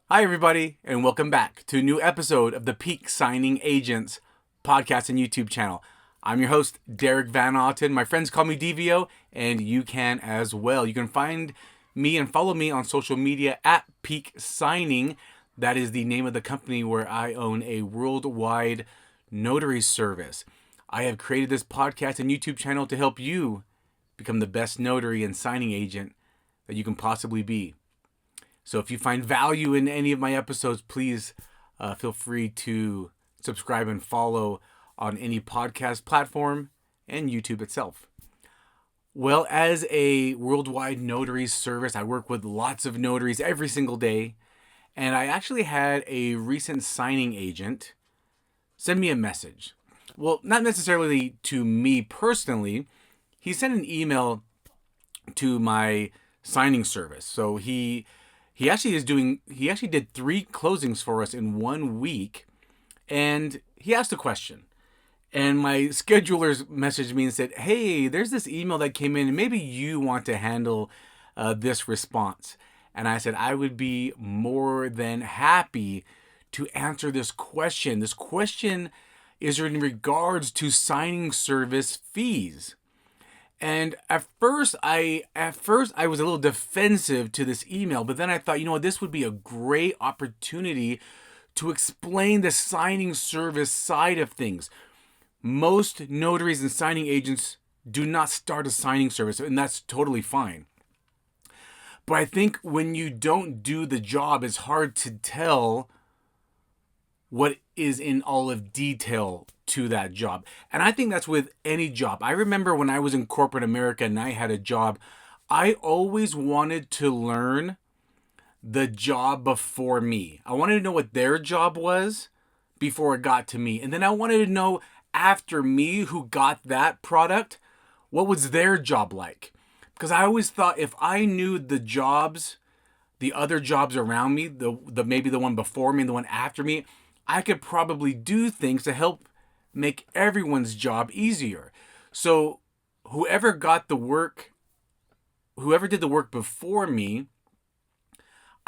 Hi, everybody, and welcome back to a new episode of the Peak Signing Agents podcast and YouTube channel. I'm your host, Derek Van Otten. My friends call me DVO, and you can as well. You can find me and follow me on social media at Peak Signing. That is the name of the company where I own a worldwide notary service. I have created this podcast and YouTube channel to help you become the best notary and signing agent that you can possibly be. So if you find value in any of my episodes, please feel free to subscribe and follow on any podcast platform and YouTube itself. Well, as a worldwide notary service, I work with lots of notaries every single day. And I actually had a recent signing agent send me a message. Well, not necessarily to me personally. He sent an email to my signing service. So he actually did 3 closings for us in 1 week, and he asked a question. And my schedulers messaged me and said, "Hey, there's this email that came in, and maybe you want to handle this response." And I said, I would be more than happy to answer this question. This question is in regards to signing service fees. And at first I was a little defensive to this email, but then I thought, this would be a great opportunity to explain the signing service side of things. Most notaries and signing agents do not start a signing service, and that's totally fine. But I think when you don't do the job, it's hard to tell what is in all of detail to that job. And I think that's with any job. I remember when I was in corporate America and I had a job, I always wanted to learn the job before me. I wanted to know what their job was before it got to me. And then I wanted to know after me who got that product, what was their job like? Because I always thought if I knew the other jobs around me, the maybe the one before me and the one after me, I could probably do things to help make everyone's job easier. So whoever did the work before me,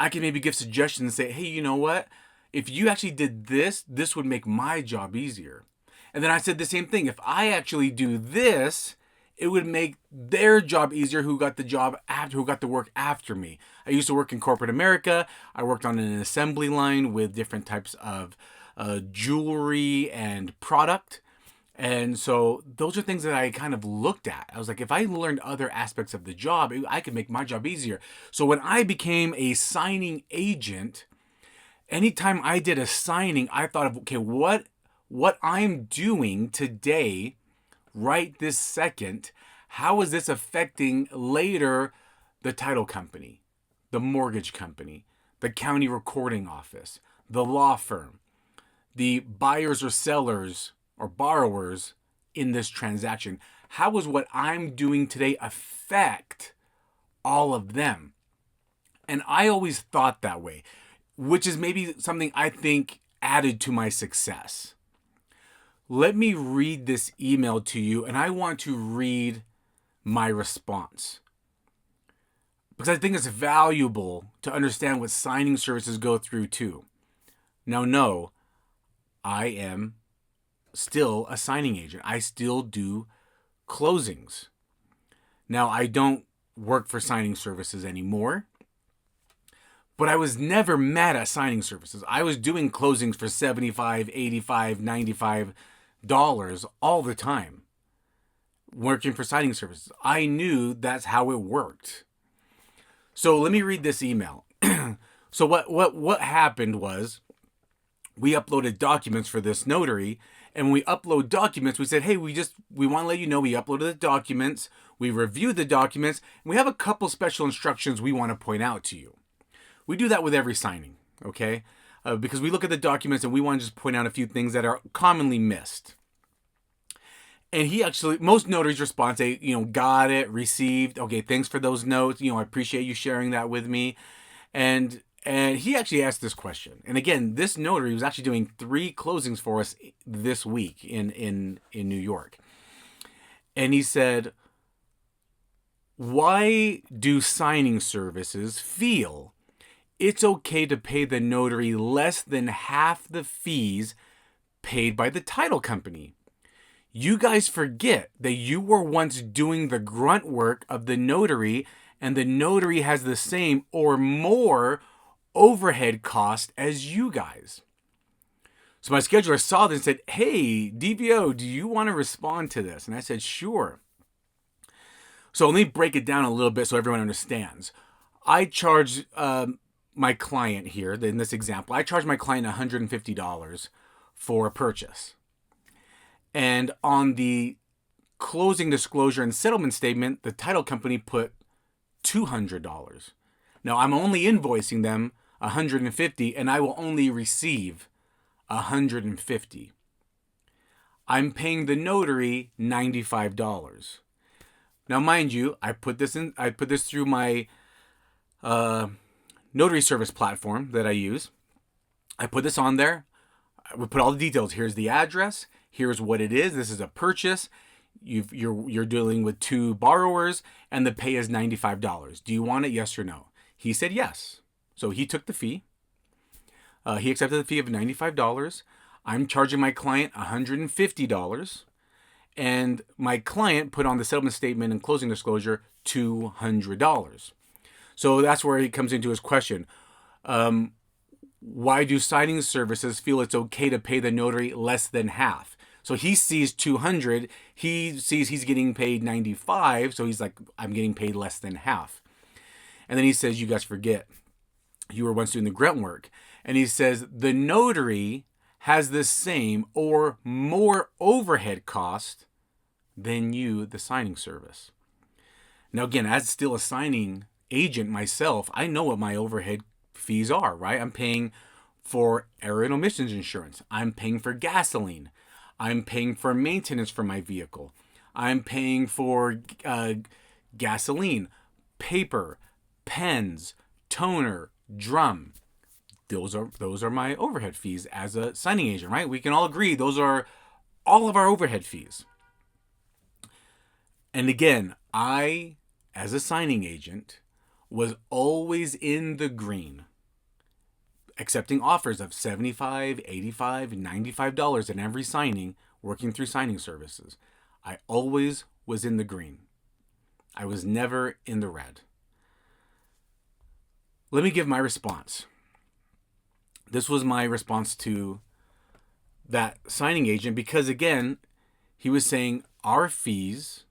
I can maybe give suggestions and say, hey, you know what? If you actually did this, this would make my job easier. And then I said the same thing. If I actually do this, it would make their job easier who got the work after me. I used to work in corporate America. I worked on an assembly line with different types of jewelry and product. And so those are things that I kind of looked at. I was like, if I learned other aspects of the job, I could make my job easier. So when I became a signing agent, anytime I did a signing, I thought of, okay, what I'm doing today, right this second, how is this affecting later the title company, the mortgage company, the county recording office, the law firm, the buyers or sellers or borrowers in this transaction? How does what I'm doing today affect all of them? And I always thought that way, which is maybe something I think added to my success. Let me read this email to you, and I want to read my response because I think it's valuable to understand what signing services go through too. Now, no, I am still a signing agent. I still do closings. Now, I don't work for signing services anymore, but I was never mad at signing services. I was doing closings for $75, $85, $95 all the time working for signing services. I knew that's how it worked. So let me read this email. So what happened was we uploaded documents for this notary, and when we upload documents, we said, hey, we want to let you know we uploaded the documents, we reviewed the documents, and we have a couple special instructions we want to point out to you. We do that with every signing, okay? Because we look at the documents and we want to just point out a few things that are commonly missed. And most notaries respond, say, got it, received. Okay, thanks for those notes. I appreciate you sharing that with me. And he actually asked this question. And again, this notary was actually doing 3 closings for us this week in New York. And he said, why do signing services feel it's okay to pay the notary less than half the fees paid by the title company. You guys forget that you were once doing the grunt work of the notary, and the notary has the same or more overhead cost as you guys. So my scheduler saw this and said, hey, DVO, do you want to respond to this? And I said, sure. So let me break it down a little bit so everyone understands. I charge my client here, in this example, I charge my client $150 for a purchase. And on the closing disclosure and settlement statement, the title company put $200. Now I'm only invoicing them $150, and I will only receive $150. I'm paying the notary $95. Now, mind you, I put this through my notary service platform that I use. I put this on there. We put all the details. Here's the address. Here's what it is. This is a purchase. You're dealing with two borrowers, and the pay is $95. Do you want it? Yes or no? He said yes. So he took the fee. He accepted the fee of $95. I'm charging my client $150. And my client put on the settlement statement and closing disclosure $200. So that's where he comes into his question. Why do signing services feel it's okay to pay the notary less than half? So he sees $200, he sees he's getting paid $95, so he's like, I'm getting paid less than half. And then he says, you guys forget, you were once doing the grunt work. And he says, the notary has the same or more overhead cost than you, the signing service. Now again, as still a signing agent myself, I know what my overhead fees are, right? I'm paying for error and omissions insurance. I'm paying for gasoline. I'm paying for maintenance for my vehicle. I'm paying for gasoline, paper, pens, toner, drum. Those are my overhead fees as a signing agent, right? We can all agree those are all of our overhead fees. And again, I, as a signing agent, was always in the green, accepting offers of $75, $85, $95 in every signing, working through signing services. I always was in the green. I was never in the red. Let me give my response. This was my response to that signing agent because, again, he was saying our fees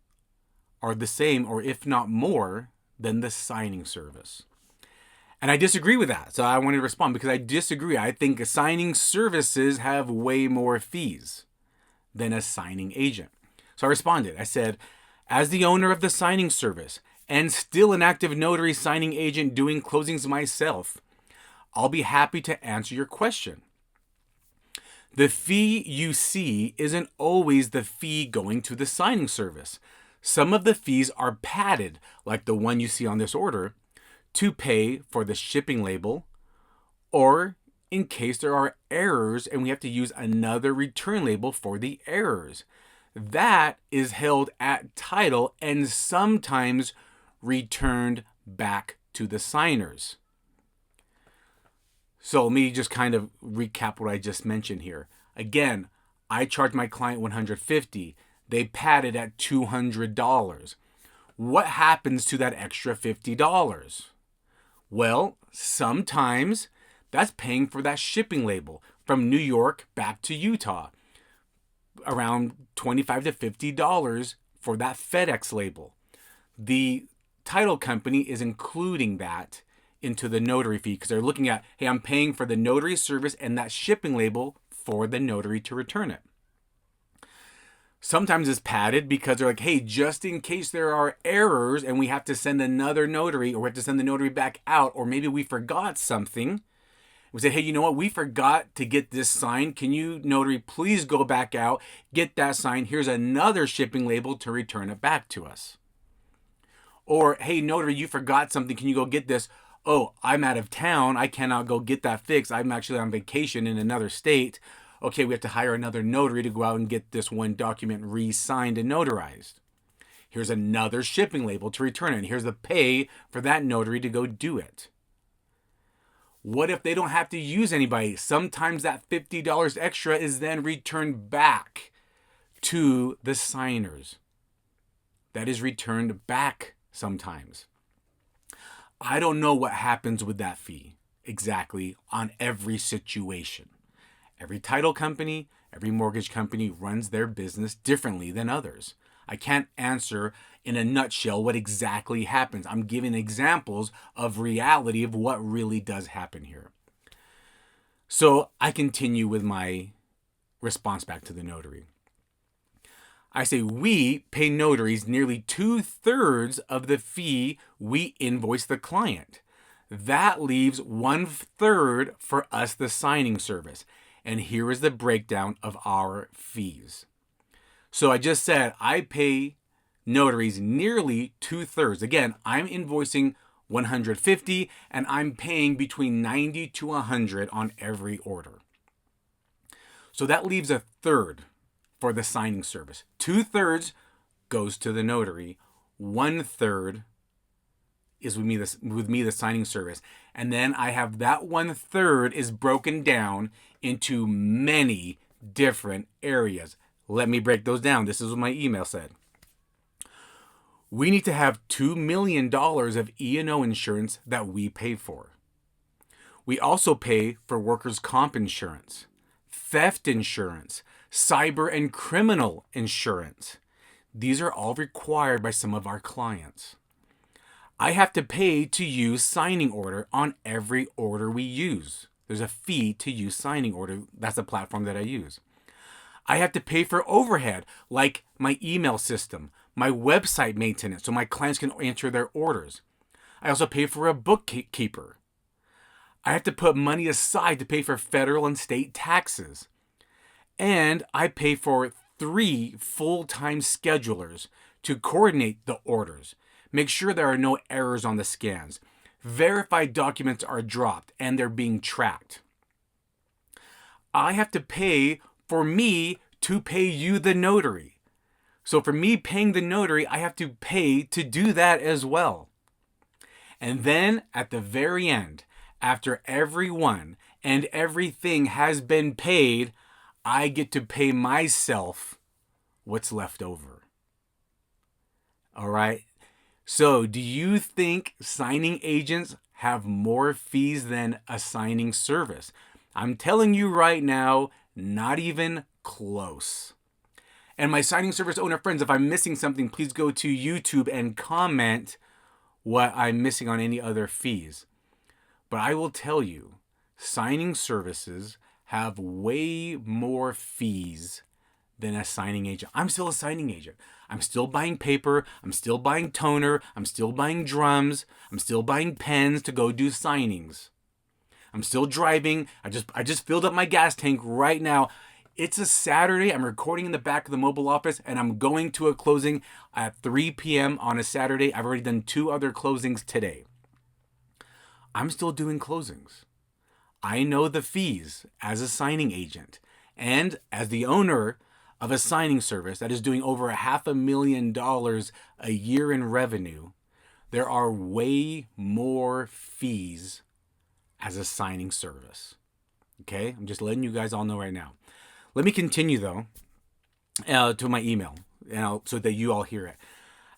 are the same or if not more than the signing service. And I disagree with that. So I wanted to respond because I disagree. I think signing services have way more fees than a signing agent. So I responded. I said, as the owner of the signing service and still an active notary signing agent doing closings myself, I'll be happy to answer your question. The fee you see isn't always the fee going to the signing service. Some of the fees are padded, like the one you see on this order, to pay for the shipping label, or in case there are errors and we have to use another return label for the errors. That is held at title and sometimes returned back to the signers. So let me just kind of recap what I just mentioned here. Again, I charge my client $150. They padded at $200. What happens to that extra $50? Well, sometimes that's paying for that shipping label from New York back to Utah. Around $25 to $50 for that FedEx label. The title company is including that into the notary fee because they're looking at, hey, I'm paying for the notary service and that shipping label for the notary to return it. Sometimes it's padded because they're like, hey, just in case there are errors and we have to send another notary or we have to send the notary back out, or maybe we forgot something. We say, hey, you know what? We forgot to get this signed. Can you, notary, please go back out, get that signed. Here's another shipping label to return it back to us. Or, hey, notary, you forgot something. Can you go get this? Oh, I'm out of town. I cannot go get that fixed. I'm actually on vacation in another state. Okay, we have to hire another notary to go out and get this one document re-signed and notarized. Here's another shipping label to return it. And here's the pay for that notary to go do it. What if they don't have to use anybody? Sometimes that $50 extra is then returned back to the signers. That is returned back sometimes. I don't know what happens with that fee exactly on every situation. Every title company, every mortgage company runs their business differently than others. I can't answer in a nutshell what exactly happens. I'm giving examples of reality of what really does happen here. So I continue with my response back to the notary. I say we pay notaries nearly 2/3 of the fee we invoice the client. That leaves 1/3 for us, the signing service. And here is the breakdown of our fees. So I just said I pay notaries nearly 2/3. Again, I'm invoicing $150 and I'm paying between $90 to $100 on every order. So that leaves 1/3 for the signing service. 2/3 goes to the notary. 1/3 is with me, the signing service. And then I have that 1/3 is broken down into many different areas. Let me break those down. This is what my email said. We need to have $2 million of E&O insurance that we pay for. We also pay for workers' comp insurance, theft insurance, cyber and criminal insurance. These are all required by some of our clients. I have to pay to use Signing Order on every order we use. There's a fee to use Signing Order. That's the platform that I use. I have to pay for overhead, like my email system, my website maintenance, so my clients can enter their orders. I also pay for a bookkeeper. I have to put money aside to pay for federal and state taxes. And I pay for 3 full-time schedulers to coordinate the orders, make sure there are no errors on the scans, verify documents are dropped and they're being tracked. I have to pay for me to pay you, the notary. So for me paying the notary, I have to pay to do that as well. And then at the very end, after everyone and everything has been paid, I get to pay myself what's left over. All right. So do you think signing agents have more fees than a signing service? I'm telling you right now, not even close. And my signing service owner friends, if I'm missing something, please go to YouTube and comment what I'm missing on any other fees. But I will tell you, signing services have way more fees than a signing agent. I'm still a signing agent. I'm still buying paper. I'm still buying toner. I'm still buying drums. I'm still buying pens to go do signings. I'm still driving. I just filled up my gas tank right now. It's a Saturday. I'm recording in the back of the mobile office and I'm going to a closing at 3 p.m. on a Saturday. I've already done 2 other closings today. I'm still doing closings. I know the fees as a signing agent and as the owner of a signing service that is doing over $500,000 a year in revenue. There are way more fees as a signing service. Okay, I'm just letting you guys all know right now. Let me continue though to my email, so that you all hear it.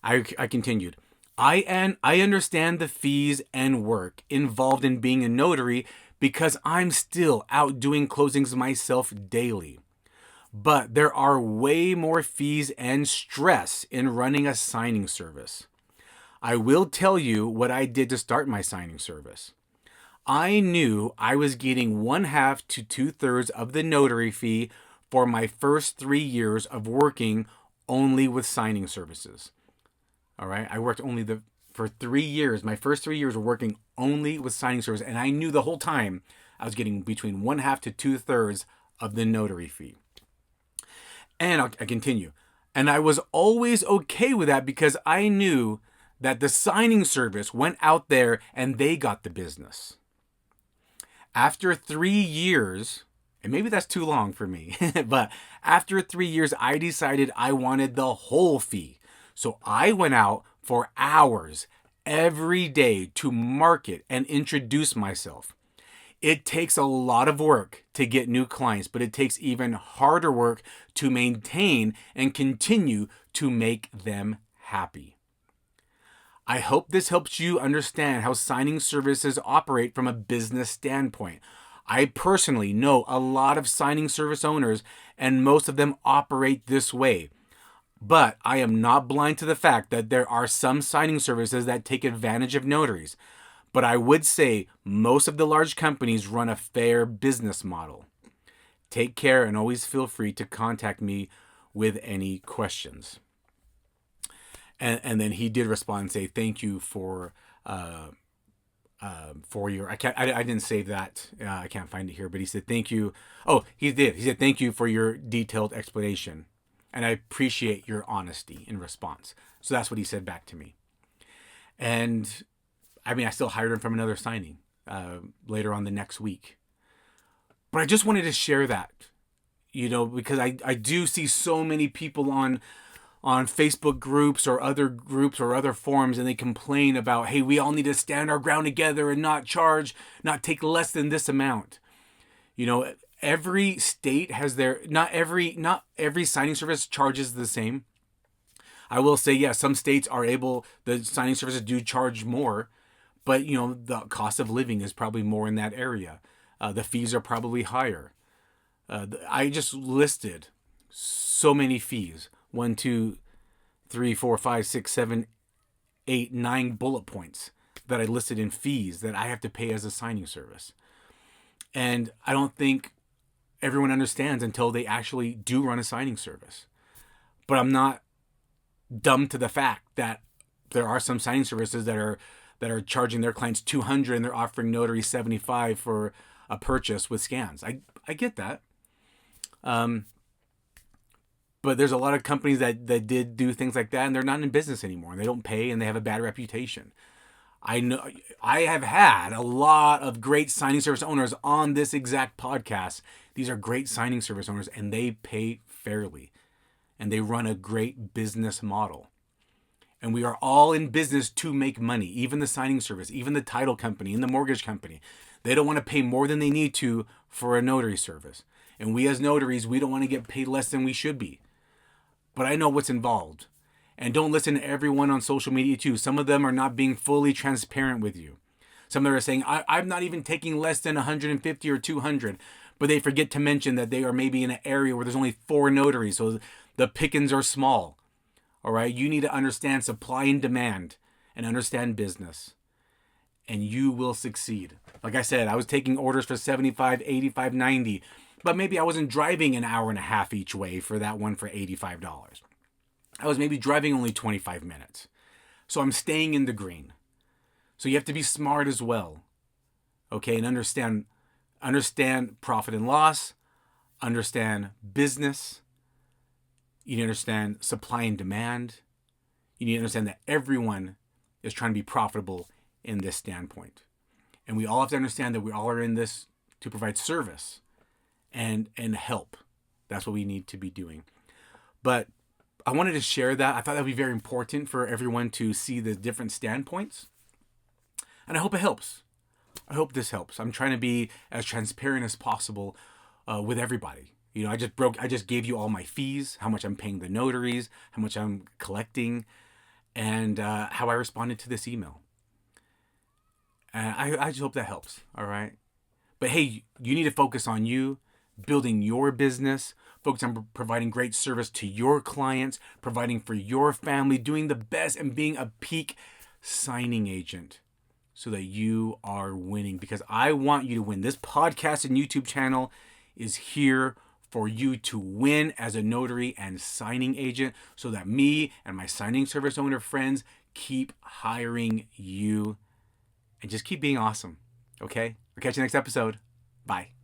I continued. I understand the fees and work involved in being a notary because I'm still out doing closings myself daily. But there are way more fees and stress in running a signing service. I will tell you what I did to start my signing service. I knew I was getting 1/2 to 2/3 of the notary fee for my first 3 years of working only with signing services. All right, I worked for 3 years. My first 3 years were working only with signing service, and I knew the whole time I was getting between 1/2 to 2/3 of the notary fee. And I continue. And I was always okay with that because I knew that the signing service went out there and they got the business. After 3 years, and maybe that's too long for me, but after 3 years, I decided I wanted the whole fee. So I went out for hours every day to market and introduce myself. It takes a lot of work to get new clients, but it takes even harder work to maintain and continue to make them happy. I hope this helps you understand how signing services operate from a business standpoint. I personally know a lot of signing service owners, and most of them operate this way. But I am not blind to the fact that there are some signing services that take advantage of notaries. But I would say most of the large companies run a fair business model. Take care and always feel free to contact me with any questions. And then he did respond and say thank you for your I didn't save that, I can't find it here, but he said thank you. Oh, he said thank you for your detailed explanation, and I appreciate your honesty in response. So that's what he said back to me. And I mean, I still hired him from another signing later on the next week. But I just wanted to share that, because I do see so many people on Facebook groups or other forums, and they complain about, hey, we all need to stand our ground together and not take less than this amount. Every state has not every signing service charges the same. I will say, yes, some states the signing services do charge more, but the cost of living is probably more in that area. The fees are probably higher. I just listed so many fees. 1, 2, 3, 4, 5, 6, 7, 8, 9 bullet points that I listed in fees that I have to pay as a signing service. And I don't think everyone understands until they actually do run a signing service. But I'm not dumb to the fact that there are some signing services that are charging their clients $200 and they're offering notary $75 for a purchase with scans. I get that. But there's a lot of companies that did do things like that, and they're not in business anymore, and they don't pay, and they have a bad reputation. I know I have had a lot of great signing service owners on this exact podcast. These are great signing service owners, and they pay fairly, and they run a great business model. And we are all in business to make money, even the signing service, even the title company, and the mortgage company. They don't want to pay more than they need to for a notary service. And we as notaries, we don't want to get paid less than we should be. But I know what's involved. And don't listen to everyone on social media too. Some of them are not being fully transparent with you. Some of them are saying, I'm not even taking less than 150 or 200. But they forget to mention that they are maybe in an area where there's only 4 notaries. So the pickings are small. All right. You need to understand supply and demand and understand business. And you will succeed. Like I said, I was taking orders for 75, 85, 90. But maybe I wasn't driving an hour and a half each way for that one for $85. I was maybe driving only 25 minutes. So I'm staying in the green. So you have to be smart as well. Okay, and understand profit and loss, understand business. You need to understand supply and demand. You need to understand that everyone is trying to be profitable in this standpoint. And we all have to understand that we all are in this to provide service and help. That's what we need to be doing. But I wanted to share that. I thought that would be very important for everyone to see the different standpoints. And I hope it helps. I hope this helps. I'm trying to be as transparent as possible with everybody. I just gave you all my fees, how much I'm paying the notaries, how much I'm collecting, and how I responded to this email. And I just hope that helps. All right. But hey, you need to focus on you, building your business, focus on providing great service to your clients, providing for your family, doing the best, and being a peak signing agent so that you are winning. Because I want you to win. This podcast and YouTube channel is here for you to win as a notary and signing agent so that me and my signing service owner friends keep hiring you and just keep being awesome. Okay? I'll catch you next episode. Bye.